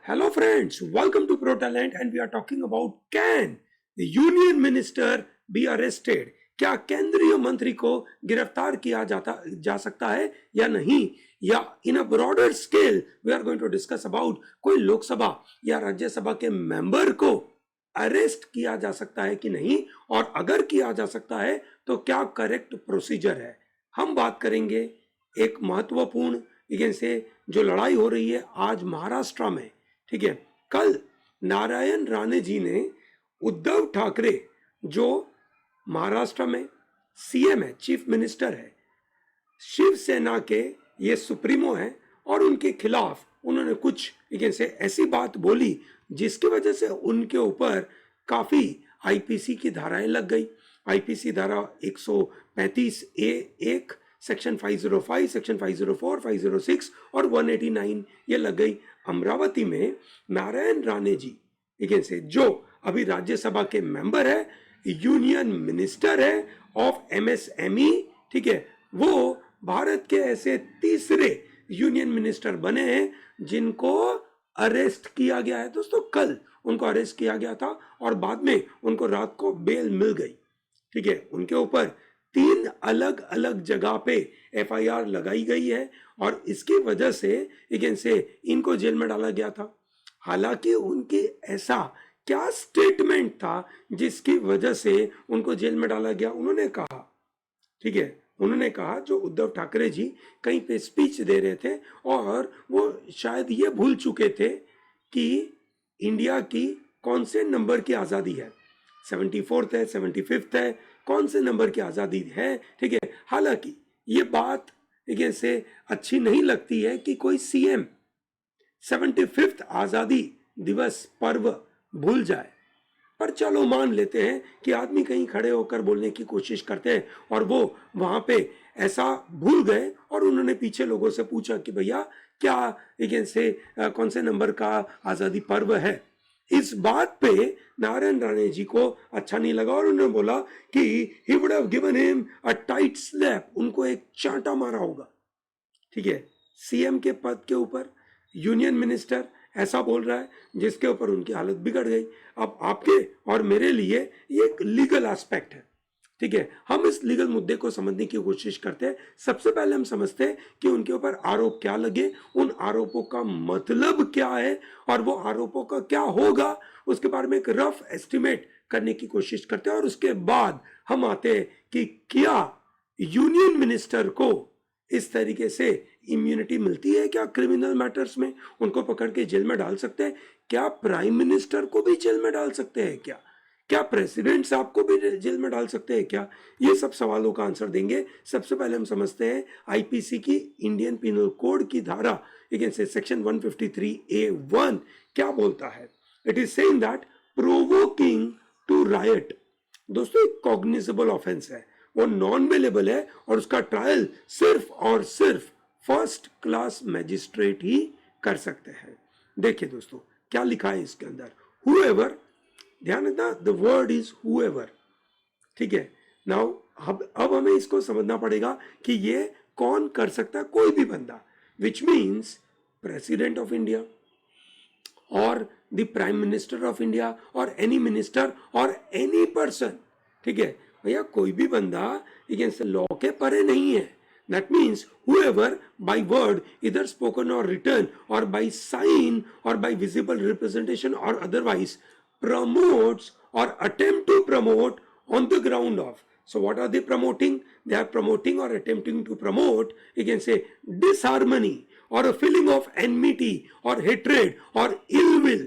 Hello friends, welcome to Pro Talent and we are talking about can the union minister be arrested? क्या केंद्रीय मंत्री को गिरफ्तार किया जा सकता है या नहीं, या in a broader scale we are going to discuss about कोई लोकसभा या राज्यसभा के मेंबर को अरेस्ट किया जा सकता है कि नहीं, और अगर किया जा सकता है तो क्या करेक्ट प्रोसीजर है। हम बात करेंगे एक महत्वपूर्ण से जो लड़ाई हो रही है आज महाराष्ट्र में। ठीक है, कल नारायण राणे जी ने उद्धव ठाकरे जो महाराष्ट्र में सीएम है, चीफ मिनिस्टर है, शिवसेना के ये सुप्रीमो है, और उनके खिलाफ उन्होंने कुछ से ऐसी बात बोली जिसकी वजह से उनके ऊपर काफी आईपीसी की धाराएं लग गई। आईपीसी धारा 135A1, सेक्शन 505, सेक्शन 504, 506 और 189 ये लग गई। अमरावती में नारायण राणे जी से जो अभी राज्यसभा के मेंबर है, यूनियन मिनिस्टर है ऑफ एमएसएमई, ठीक है, वो भारत के ऐसे तीसरे यूनियन मिनिस्टर बने हैं जिनको अरेस्ट किया गया है। दोस्तों, कल उनको अरेस्ट किया गया था और बाद में उनको रात को बेल मिल गई। ठीक है, उनके ऊपर 3 अलग अलग जगह पे एफआईआर लगाई गई है और इसकी वजह से इनको जेल में डाला गया था। हालांकि उनकी ऐसा क्या स्टेटमेंट था जिसकी वजह से उनको जेल में डाला गया, उन्होंने कहा, ठीक है, उन्होंने कहा जो उद्धव ठाकरे जी कहीं पे स्पीच दे रहे थे और वो शायद ये भूल चुके थे कि इंडिया की कौन से नंबर की आज़ादी है, 74th है, 75th है, कौन से नंबर की आज़ादी है। ठीक है, हालांकि ये बात से अच्छी नहीं लगती है कि कोई सीएम 75th आज़ादी दिवस पर्व भूल जाए, पर चलो मान लेते हैं कि आदमी कहीं खड़े होकर बोलने की कोशिश करते हैं और वो वहां पे ऐसा भूल गए और उन्होंने पीछे लोगों से पूछा कि भैया क्या कौन से नंबर का आज़ादी पर्व है। इस बात पे नारायण राणे जी को अच्छा नहीं लगा और उन्होंने बोला कि he would have given him a tight slap, उनको एक चांटा मारा होगा। ठीक है, सीएम के पद के ऊपर यूनियन मिनिस्टर ऐसा बोल रहा है जिसके ऊपर उनकी हालत बिगड़ गई। अब आपके और मेरे लिए ये एक लीगल एस्पेक्ट है। ठीक है, हम इस लीगल मुद्दे को समझने की कोशिश करते हैं। सबसे पहले हम समझते हैं कि उनके ऊपर आरोप क्या लगे, उन आरोपों का मतलब क्या है और वो आरोपों का क्या होगा, उसके बारे में एक रफ एस्टिमेट करने की कोशिश करते हैं। और उसके बाद हम आते हैं कि क्या यूनियन मिनिस्टर को इस तरीके से इम्यूनिटी मिलती है, क्या क्रिमिनल मैटर्स में उनको पकड़ के जेल में डाल सकते हैं, क्या प्राइम मिनिस्टर को भी जेल में डाल सकते हैं, क्या प्रेसिडेंट साहब को भी जेल में डाल सकते हैं क्या, ये सब सवालों का आंसर देंगे। सबसे पहले हम समझते हैं आईपीसी की, इंडियन पिनल कोड की धारा सेक्शन 153A1 क्या बोलता है। It is saying that provoking to riot, दोस्तों एक कॉग्निजेबल ऑफेंस है, वो नॉन बेलेबल है और उसका ट्रायल सिर्फ और सिर्फ फर्स्ट क्लास मैजिस्ट्रेट ही कर सकते हैं। देखिए दोस्तों क्या लिखा है इसके अंदर, हुएवर, ध्यान रखना, द वर्ड इज हुएवर। ठीक है, नाउ अब हमें इसको समझना पड़ेगा कि ये कौन कर सकता है, कोई भी बंदा, which means president of India और the prime minister of India और एनी मिनिस्टर और एनी पर्सन। ठीक है भैया, कोई भी बंदा लॉ के परे नहीं है। That means whoever by word, either spoken or written, or by sign or by visible representation or otherwise promotes or attempt to promote on the ground of. So what are they promoting? They are promoting or attempting to promote, you can say, disharmony or a feeling of enmity or hatred or ill will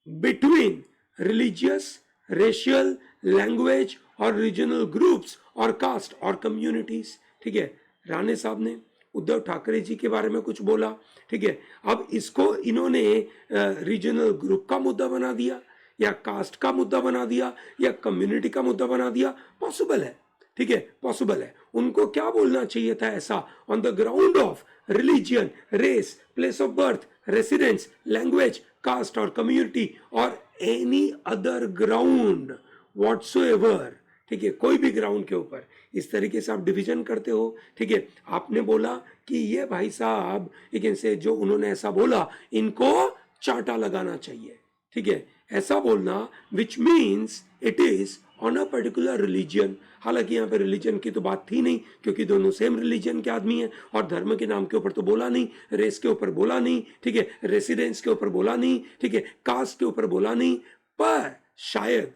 between religious, racial, language or regional groups or caste or communities. ठीक है, राणे साहब ने उद्धव ठाकरे जी के बारे में कुछ बोला। ठीक है, अब इसको इन्होंने रीजनल ग्रुप का मुद्दा बना दिया या कास्ट का मुद्दा बना दिया या कम्युनिटी का मुद्दा बना दिया, पॉसिबल है। ठीक है, पॉसिबल है। उनको क्या बोलना चाहिए था ऐसा, on the ground of religion, race, place of birth, residence, language, caste और कम्युनिटी और एनी अदर ग्राउंड व्हाटसोएवर। ठीक है, कोई भी ग्राउंड के ऊपर इस तरीके से आप डिवीजन करते हो। ठीक है, आपने बोला कि ये भाई साहब से जो उन्होंने ऐसा बोला, इनको चाटा लगाना चाहिए, ठीक है, ऐसा बोलना which means it is on a particular religion. हालांकि यहाँ पे रिलीजन की तो बात थी नहीं, क्योंकि दोनों सेम रिलीजन के आदमी हैं, और धर्म के नाम के ऊपर तो बोला नहीं, रेस के ऊपर बोला नहीं, ठीक है, रेसिडेंस के ऊपर बोला नहीं, ठीक है, कास्ट के ऊपर बोला नहीं। पर शायद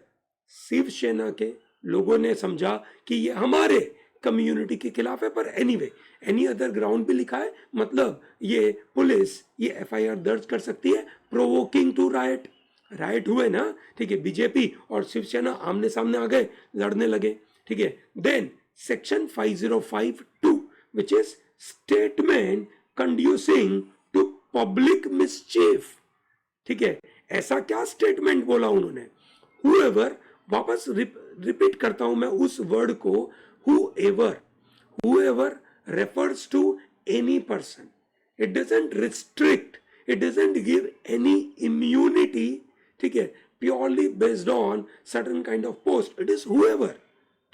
शिवसेना के लोगों ने समझा कि ये हमारे कम्युनिटी के खिलाफ है, पर एनीवे एनी अदर ग्राउंड पे लिखा है, मतलब ये पुलिस ये एफआईआर दर्ज कर सकती है प्रोवोकिंग टू राइट। राइट हुए ना, ठीक है, बीजेपी और शिवसेना आमने सामने आ गए, लड़ने लगे, ठीक है। Then section 5052 which is statement conducing to public mischief, ठीक है, ऐसा क्या स्टेटमेंट बोला उन्होंने? हुएवर, वापस रिपीट करता हूं मैं उस वर्ड को, whoever, whoever refers to any person. It doesn't restrict, it doesn't give any immunity, ठीक है, purely based on certain kind of post. It is whoever,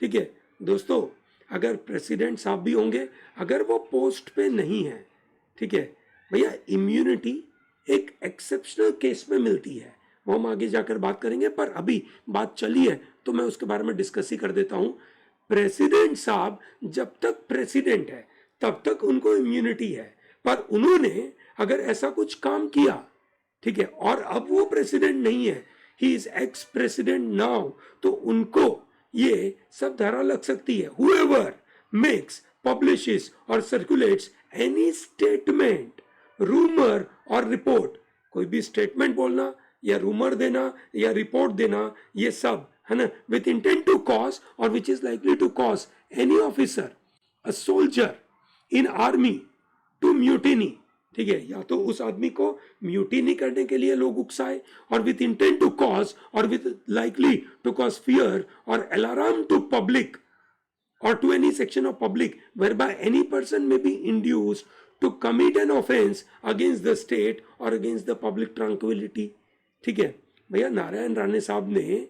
ठीक है दोस्तों। अगर प्रेसिडेंट साहब भी होंगे, अगर वो पोस्ट पे नहीं है, ठीक है भैया, इम्यूनिटी एक एक्सेप्शनल केस में मिलती है, वो हम आगे जाकर बात करेंगे, पर अभी बात चली है तो मैं उसके बारे में डिस्कस ही कर देता हूं। प्रेसिडेंट साहब जब तक प्रेसिडेंट है तब तक उनको इम्यूनिटी है, पर उन्होंने अगर ऐसा कुछ काम किया, ठीक है, और अब वो प्रेसिडेंट नहीं है, he is ex president now, तो उनको ये सब धारा लग सकती है। हुएवर मेक्स, पब्लिशेस और सर्कुलेट्स एनी स्टेटमेंट, रूमर और रिपोर्ट, कोई भी स्टेटमेंट बोलना या रूमर देना या रिपोर्ट देना, ये सब है ना, विथ इंटेंट टू कॉज और which is likely to cause any officer, a soldier in army to mutiny, ठीक है, या तो उस आदमी को म्यूटिनी करने के लिए लोग उकसाए, और विथ इंटेंट टू कॉज और with likely to cause fear और alarm to public or to any section of public whereby any person may be induced to commit an offense against the state or against the public tranquility, ठीक है भैया। नारायण राणे साहब ने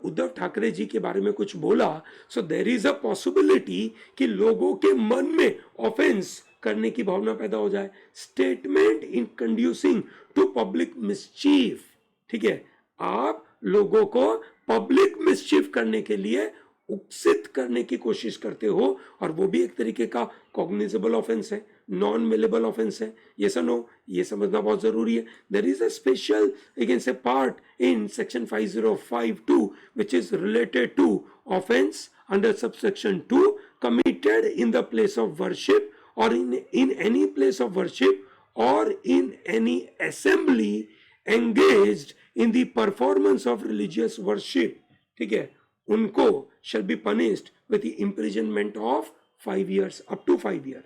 उद्धव ठाकरे जी के बारे में कुछ बोला, सो देर इज अ पॉसिबिलिटी कि लोगों के मन में ऑफेंस करने की भावना पैदा हो जाए। Statement in conducing to public mischief, ठीक है, आप लोगों को पब्लिक मिसचीफ करने के लिए उकसित करने की कोशिश करते हो, और वो भी एक तरीके का कॉग्निजेबल ऑफेंस है, नॉन मेलेबल ऑफेंस है, ये नो, ये समझना बहुत जरूरी है। There is a special against a part in section 5052 which is related to offense under subsection 2 committed in the place of worship or in any place of worship or in any assembly engaged in the performance of religious worship, ठीक है, उनको shall be punished with the imprisonment of 5 years up to 5 years।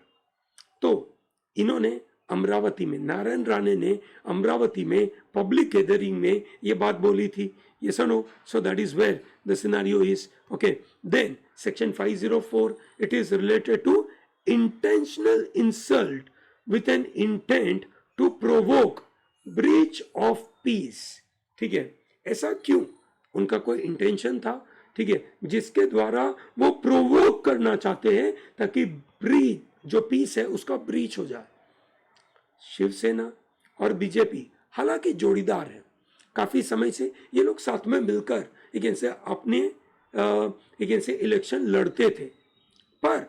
तो इन्होंने अमरावती में, नारायण राणे ने अमरावती में public gathering में ये बात बोली थी, ये सुनो। So that is where the scenario is okay. Then section 504 it is related to intentional insult with an intent to provoke breach of peace, ठीक है, ऐसा क्यों? उनका कोई इंटेंशन था, ठीक है, जिसके द्वारा वो प्रोवोक करना चाहते हैं ताकि ब्रीच, जो पीस है उसका ब्रीच हो जाए। शिवसेना और बीजेपी हालांकि जोड़ीदार है, काफी समय से ये लोग साथ में मिलकर एक से इलेक्शन लड़ते थे, पर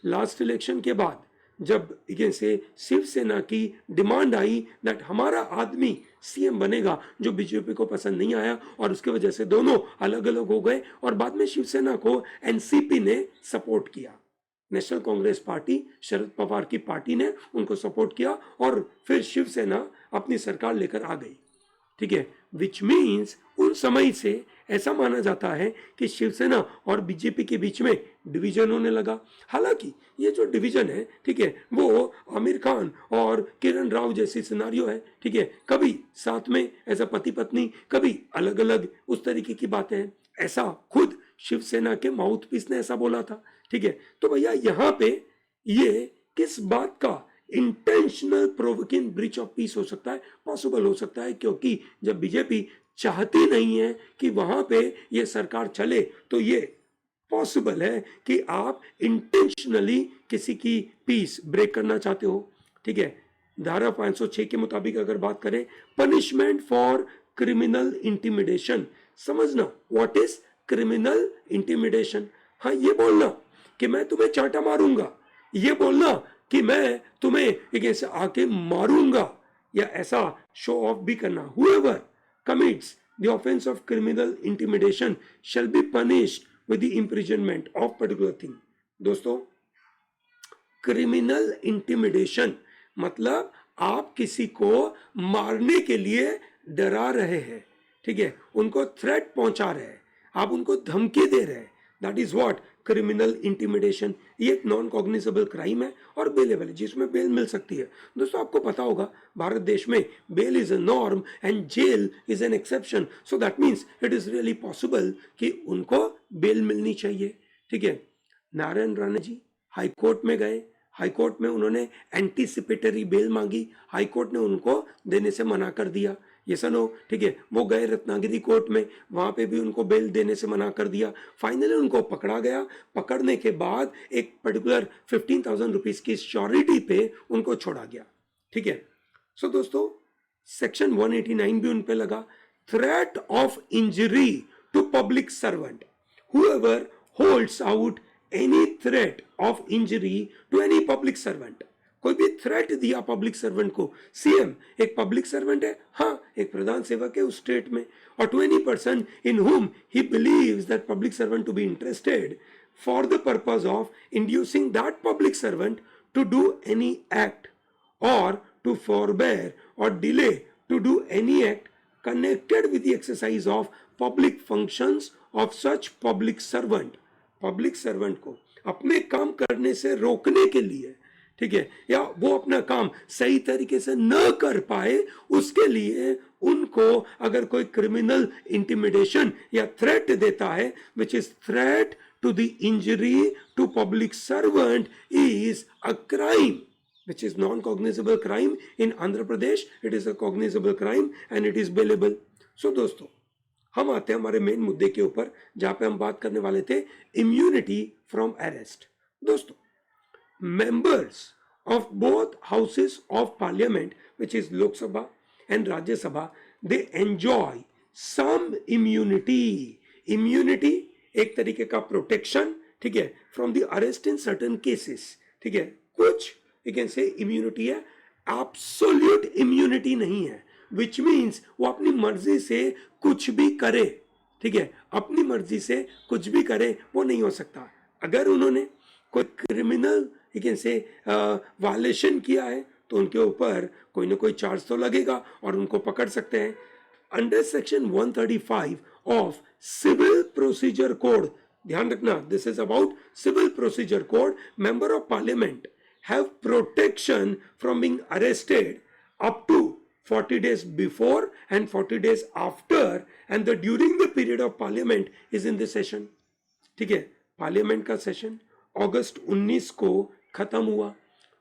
लास्ट इलेक्शन के बाद जब से शिवसेना की डिमांड आई दैट हमारा आदमी सीएम बनेगा, जो बीजेपी को पसंद नहीं आया, और उसके वजह से दोनों अलग अलग हो गए, और बाद में शिवसेना को एनसीपी ने सपोर्ट किया, नेशनल कांग्रेस पार्टी, शरद पवार की पार्टी ने उनको सपोर्ट किया, और फिर शिवसेना अपनी सरकार लेकर आ गई, ठीक है। विच मीन्स उन समय से ऐसा माना जाता है कि शिवसेना और बीजेपी के बीच में डिवीजन होने लगा। हालांकि ये जो डिवीजन है, ठीक है, वो आमिर खान और किरण राव जैसी सिनारियो है, ठीक है, कभी साथ में ऐसा पति पत्नी, कभी अलग अलग, उस तरीके की बातें हैं, ऐसा खुद शिवसेना के माउथ पीस ने ऐसा बोला था, ठीक है। तो भैया यहाँ पे ये किस बात का intentional provoking breach of piece हो सकता है? पॉसिबल हो सकता है, क्योंकि जब बीजेपी चाहती नहीं है कि वहां पे ये सरकार चले, तो ये पॉसिबल है कि आप इंटेंशनली किसी की पीस ब्रेक करना चाहते हो, ठीक है। धारा 506 के मुताबिक अगर बात करें, पनिशमेंट फॉर क्रिमिनल इंटिमिडेशन। समझना व्हाट इज क्रिमिनल इंटिमिडेशन। हाँ, ये बोलना कि मैं तुम्हें चांटा मारूंगा, ये बोलना कि मैं तुम्हें एक ऐसे आके मारूंगा, या ऐसा शो ऑफ भी करना। whoever commits the offense of criminal intimidation shall be punished with the imprisonment of particular thing। दोस्तों, क्रिमिनल इंटिमिडेशन मतलब आप किसी को मारने के लिए डरा रहे हैं, ठीक है, उनको थ्रेट पहुंचा रहे हैं, आप उनको धमकी दे रहे हैं, that is what criminal intimidation. ये एक नॉन कॉग्निजेबल क्राइम है और बेलेबल है, जिसमें बेल मिल सकती है। दोस्तों, आपको पता होगा भारत देश में bail is a norm and jail is an exception, so that means it is really possible कि उनको बेल मिलनी चाहिए, ठीक है। नारायण राणे जी हाईकोर्ट में गए, हाईकोर्ट में उन्होंने एंटीसिपेटरी बेल मांगी, हाईकोर्ट ने उनको देने से मना कर दिया, ये सनो, ठीक है। वो गए रत्नागिरी कोर्ट में, वहां पे भी उनको बेल देने से मना कर दिया। फाइनली उनको पकड़ा गया, पकड़ने के बाद एक पर्टिकुलर 15,000 रुपीज की श्योरिटी पे उनको छोड़ा गया, ठीक है। सो दोस्तों, सेक्शन 189 भी उन पे लगा, threat of injury to public servant, whoever holds out any threat of injury to any public servant. कोई भी थ्रेट दिया पब्लिक सर्वेंट को, सीएम एक पब्लिक सर्वेंट है, हाँ, एक प्रधान सेवक है उस स्टेट में, और to any person in whom he believes that public servant to be interested for the purpose of inducing that public servant to do any act और टू फॉरबेयर और delay to do any act connected with the exercise of public functions of such public servant। Public servant को अपने काम करने से रोकने के लिए, ठीक है, या वो अपना काम सही तरीके से न कर पाए, उसके लिए उनको अगर कोई क्रिमिनल इंटिमिडेशन या थ्रेट देता है, which is threat to the injury to public servant, is a crime which is non-cognizable crime in Andhra Pradesh, it is a cognizable crime and it is bailable। So दोस्तों, हम आते हैं हमारे main मुद्दे के ऊपर, जहां पे हम बात करने वाले थे इम्यूनिटी फ्रॉम अरेस्ट। दोस्तों, members of both houses of parliament, which is Lok Sabha and Rajya Sabha, they enjoy some immunity। immunity एक तरीके का प्रोटेक्शन, ठीक है, from the arrest in certain cases, ठीक है। कुछ you can say immunity है, absolute immunity नहीं है, which means वो अपनी मर्जी से कुछ भी करे, ठीक है, अपनी मर्जी से कुछ भी करे वो नहीं हो सकता। अगर उन्होंने कोई criminal you can say violation किया है तो उनके ऊपर कोई ना कोई चार्ज तो लगेगा और उनको पकड़ सकते हैं। Under section 135 of civil procedure code, ध्यान रखना, this is about civil procedure code, member of parliament have protection from being arrested up to 40 days before and 40 days after, and the during the period of parliament is in this session, ठीक है। Parliament का session अगस्त 19 को खत्म हुआ,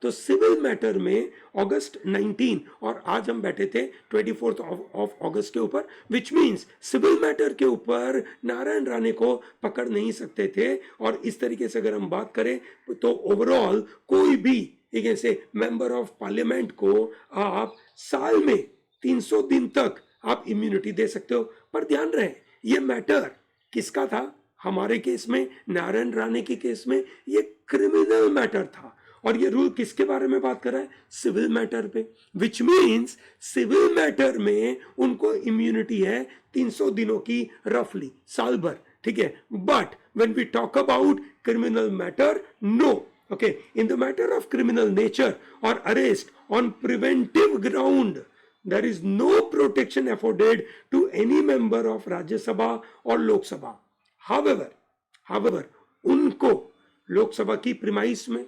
तो civil matter में अगस्त 19 और आज हम बैठे थे 24 ऑफ अगस्त के ऊपर, विच मीन्स सिविल मैटर के ऊपर नारायण राणे को पकड़ नहीं सकते थे। और इस तरीके से अगर हम बात करें तो ओवरऑल कोई भी एक ऐसे मेंबर ऑफ पार्लियामेंट को आप साल में 300 दिन तक आप इम्यूनिटी दे सकते हो। पर ध्यान रहे, ये मैटर किसका था? हमारे केस में, नारायण राणे के केस में ये क्रिमिनल मैटर था, और ये रूल किसके बारे में बात कर रहा है? सिविल मैटर पे, विच मीन्स सिविल मैटर में उनको इम्यूनिटी है 300 दिनों की, रफली साल भर, ठीक है। But when we talk about criminal matter, no, okay, in the matter of criminal nature और arrest on preventive ground, there is no protection afforded to any member of Rajya Sabha or Lok Sabha। however उनको लोकसभा की premise में,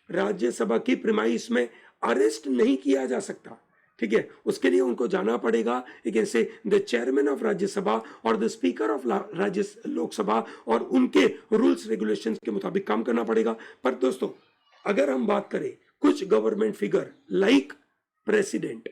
राज्यसभा की premise में arrest नहीं किया जा सकता, ठीक है। उसके लिए उनको जाना पड़ेगा से द चेयरमैन ऑफ राज्यसभा और द स्पीकर ऑफ राज्य लोकसभा, और उनके रूल्स रेगुलेशंस के मुताबिक काम करना पड़ेगा। पर दोस्तों, अगर हम बात करें कुछ government figure like president,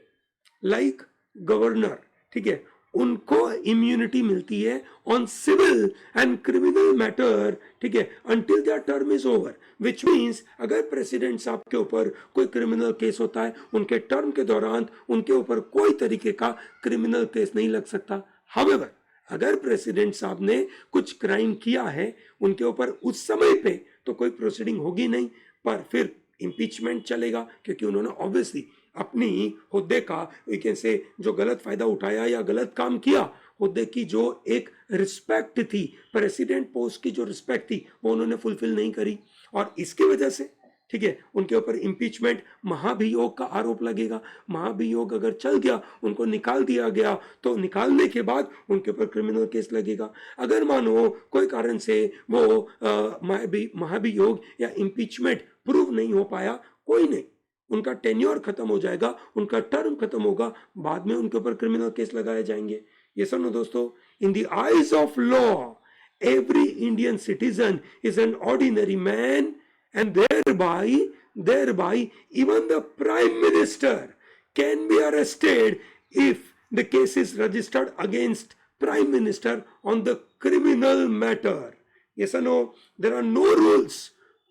like governor, ठीक है, उनको इम्यूनिटी मिलती है on civil and criminal matter, ठीक है, until their term is over, which means अगर प्रेसिडेंट साहब के ऊपर कोई क्रिमिनल केस होता है, उनके टर्म के दौरान उनके ऊपर कोई तरीके का क्रिमिनल केस नहीं लग सकता। हाउएवर, अगर प्रेसिडेंट साहब ने कुछ क्राइम किया है उनके ऊपर उस समय पे तो कोई प्रोसीडिंग होगी नहीं, पर फिर इम्पीचमेंट चलेगा, क्योंकि उन्होंने ऑब्वियसली अपनी हुद्दे का से जो गलत फायदा उठाया या गलत काम किया, हुद्दे की जो एक रिस्पेक्ट थी, प्रेसिडेंट पोस्ट की जो रिस्पेक्ट थी, वो उन्होंने फुलफिल नहीं करी, और इसकी वजह से, ठीक है, उनके ऊपर इम्पीचमेंट, महाभियोग का आरोप लगेगा। महाभियोग अगर चल गया, उनको निकाल दिया गया, तो निकालने के बाद उनके ऊपर क्रिमिनल केस लगेगा। अगर मानो कोई कारण से वो महाभियोग या इम्पीचमेंट प्रूव नहीं हो पाया, कोई नहीं, उनका टेन्योर खत्म हो जाएगा, उनका टर्म खत्म होगा, बाद में उनके ऊपर क्रिमिनल केस लगाए जाएंगे। ये सुनो दोस्तों, in the eyes of law every Indian citizen is an ordinary man, and thereby even the prime minister can be arrested if the case is registered against prime minister on the criminal matter. Yes or no? There are no rules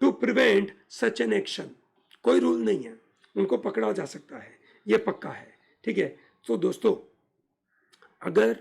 to prevent such an action. कोई rule नहीं है, उनको पकड़ा जा सकता है, ये पक्का है, ठीक है। तो दोस्तों, अगर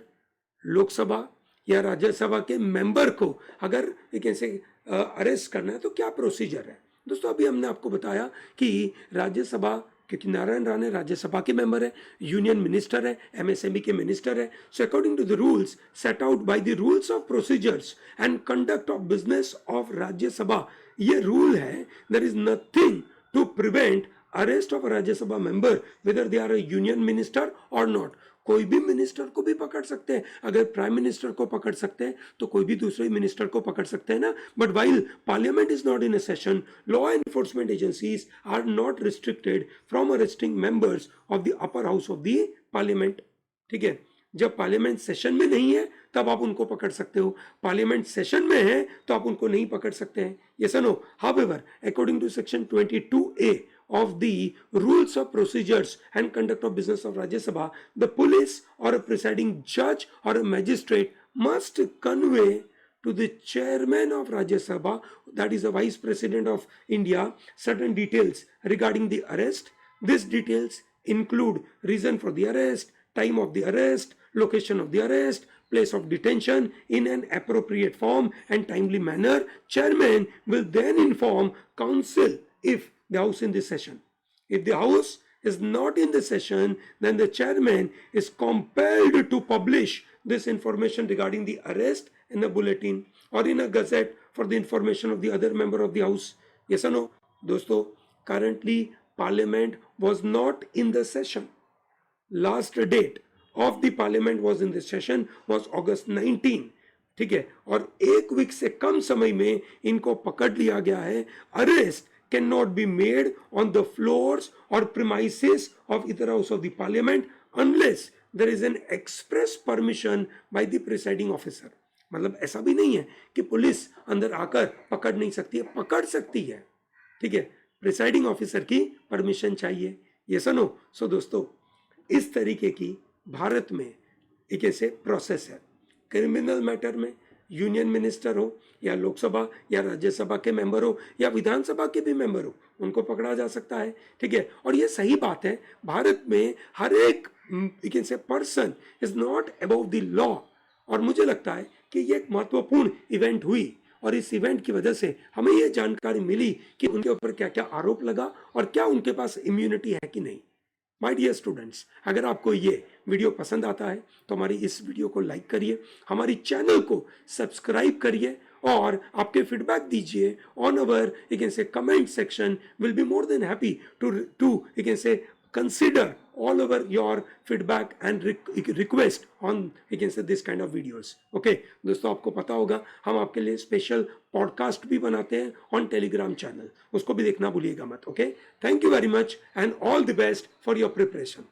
लोकसभा या राज्यसभा के मेंबर को अगर कैसे अरेस्ट करना है तो क्या प्रोसीजर है दोस्तों? अभी हमने आपको बताया कि राज्यसभा, क्योंकि नारायण राणे राज्यसभा के मेंबर है, यूनियन मिनिस्टर है, एमएसएमई के मिनिस्टर है, so according to the rules set out by the rules of procedures and conduct of business of Rajya Sabha, ये रूल है, there is nothing to prevent arrest of Rajya Sabha member whether they are a union minister और not. कोई भी minister को भी पकड़ सकते हैं, अगर प्राइम मिनिस्टर को पकड़ सकते हैं तो कोई भी दूसरे मिनिस्टर को पकड़ सकते हैं ना। But while parliament is not in a session, law enforcement agencies are not restricted from arresting members of the upper house of the parliament, ठीक है। जब पार्लियामेंट सेशन में नहीं है तब आप उनको पकड़ सकते हो, पार्लियामेंट सेशन में है तो आप उनको नहीं पकड़ सकते हैं। यस और no? However, according to section 22A of the rules of procedures and conduct of business of Rajya Sabha, the police or a presiding judge or a magistrate must convey to the chairman of Rajya Sabha, that is the vice president of India, certain details regarding the arrest. These details include reason for the arrest, time of the arrest, location of the arrest, place of detention in an appropriate form and timely manner. Chairman will then inform council if the house in the session. If the house is not in the session, then the chairman is compelled to publish this information regarding the arrest in the bulletin or in a gazette for the information of the other member of the house. Yes or no? दोस्तों, currently parliament was not in the session. Last date of the parliament was in the session was August 19, ठीक है, और एक week से कम समय में इनको पकड़ लिया गया है। Arrest cannot be made on the floors or premises of either house of the parliament unless there is an express permission by the presiding officer. मतलब ऐसा भी नहीं है कि पुलिस अंदर आकर पकड़ नहीं सकती है, पकड़ सकती है, ठीक है, प्रिसाइडिंग ऑफिसर की परमिशन चाहिए। ये सुनो। सो दोस्तों, इस तरीके की भारत में एक ऐसे प्रोसेस है। क्रिमिनल मैटर में यूनियन मिनिस्टर हो या लोकसभा या राज्यसभा के मेंबर हो या विधानसभा के भी मेंबर हो, उनको पकड़ा जा सकता है, ठीक है। और ये सही बात है, भारत में हर एक person is not above the law. और मुझे लगता है कि ये एक महत्वपूर्ण इवेंट हुई और इस इवेंट की वजह से हमें ये जानकारी मिली कि उनके ऊपर क्या क्या आरोप लगा और क्या उनके पास इम्यूनिटी है कि नहीं। माय डियर स्टूडेंट्स, अगर आपको ये वीडियो पसंद आता है तो हमारी इस वीडियो को लाइक करिए, हमारी चैनल को सब्सक्राइब करिए और आपके फीडबैक दीजिए on our comment section. Will be more than happy to consider all over your feedback and request on this kind of videos. Okay दोस्तों, आपको पता होगा हम आपके लिए स्पेशल पॉडकास्ट भी बनाते हैं ऑन टेलीग्राम चैनल, उसको भी देखना भूलिएगा मत। Okay, thank you very much and all the best for your preparation.